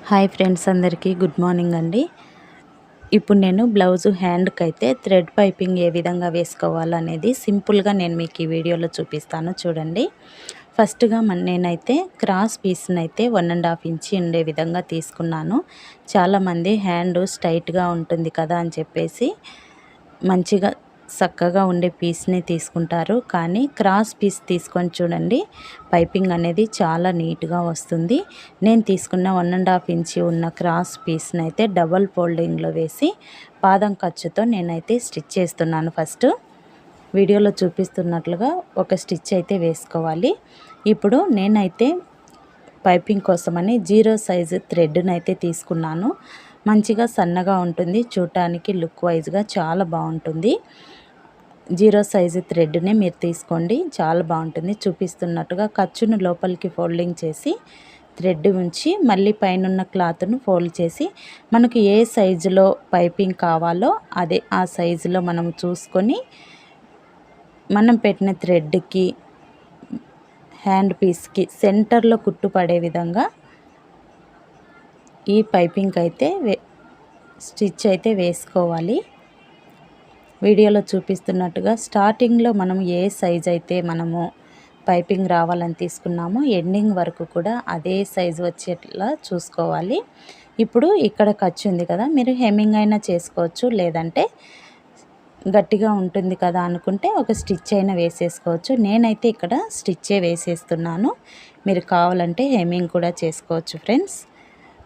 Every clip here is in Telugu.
హాయ్ ఫ్రెండ్స్, అందరికీ గుడ్ మార్నింగ్ అండి. ఇప్పుడు నేను బ్లౌజు హ్యాండ్కి అయితే థ్రెడ్ పైపింగ్ ఏ విధంగా వేసుకోవాలనేది సింపుల్గా నేను మీకు ఈ వీడియోలో చూపిస్తాను చూడండి. ఫస్ట్గా నేనైతే క్రాస్ పీస్ని అయితే 1.5 ఇంచి ఉండే విధంగా తీసుకున్నాను. చాలామంది హ్యాండ్ స్ట్రైట్గా ఉంటుంది కదా అని చెప్పేసి మంచిగా చక్కగా ఉండే పీస్ని తీసుకుంటారు. కానీ క్రాస్ పీస్ తీసుకొని చూడండి, పైపింగ్ అనేది చాలా నీట్గా వస్తుంది. నేను తీసుకున్న 1.5 ఇంచి ఉన్న క్రాస్ పీస్ని అయితే డబల్ ఫోల్డింగ్లో వేసి పాదం ఖర్చుతో నేనైతే స్టిచ్ చేస్తున్నాను. ఫస్ట్ వీడియోలో చూపిస్తున్నట్లుగా ఒక స్టిచ్ అయితే వేసుకోవాలి. ఇప్పుడు నేనైతే పైపింగ్ కోసమని 0 సైజు థ్రెడ్ని అయితే తీసుకున్నాను. మంచిగా సన్నగా ఉంటుంది, చూడటానికి లుక్ వైజ్గా చాలా బాగుంటుంది. 0 సైజు థ్రెడ్ని మీరు తీసుకోండి, చాలా బాగుంటుంది. చూపిస్తున్నట్టుగా ఖర్చును లోపలికి ఫోల్డింగ్ చేసి థ్రెడ్ ఉంచి మళ్ళీ పైన క్లాత్ను ఫోల్డ్ చేసి మనకు ఏ సైజులో పైపింగ్ కావాలో అదే ఆ సైజులో మనం చూసుకొని మనం పెట్టిన థ్రెడ్కి హ్యాండ్ పీస్కి సెంటర్లో కుట్టు పడే విధంగా ఈ పైపింగ్ అయితే స్టిచ్ అయితే వేసుకోవాలి. వీడియోలో చూపిస్తున్నట్టుగా స్టార్టింగ్లో మనం ఏ సైజ్ అయితే మనము పైపింగ్ రావాలని తీసుకున్నామో ఎండింగ్ వరకు కూడా అదే సైజు వచ్చేట్లా చూసుకోవాలి. ఇప్పుడు ఇక్కడ ఖర్చు ఉంది కదా, మీరు హెమ్మింగ్ అయినా చేసుకోవచ్చు, లేదంటే గట్టిగా ఉంటుంది కదా అనుకుంటే ఒక స్టిచ్ అయినా వేసేసుకోవచ్చు. నేనైతే ఇక్కడ స్టిచ్చే వేసేస్తున్నాను, మీరు కావాలంటే హెమ్మింగ్ కూడా చేసుకోవచ్చు. ఫ్రెండ్స్,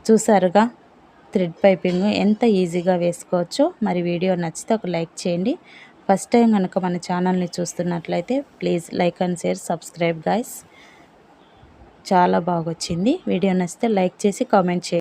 చూసారుగా థ్రెడ్ పైపింగ్ ఎంత ఈజీగా వేసుకోవచ్చో. మరి వీడియో నచ్చితే ఒక లైక్ చేయండి. ఫస్ట్ టైం కనుక మన ఛానల్ని చూస్తున్నట్లయితే please like and share, subscribe guys. చాలా బాగా వచ్చింది. వీడియో నచ్చితే లైక్ చేసి కామెంట్ చేయండి.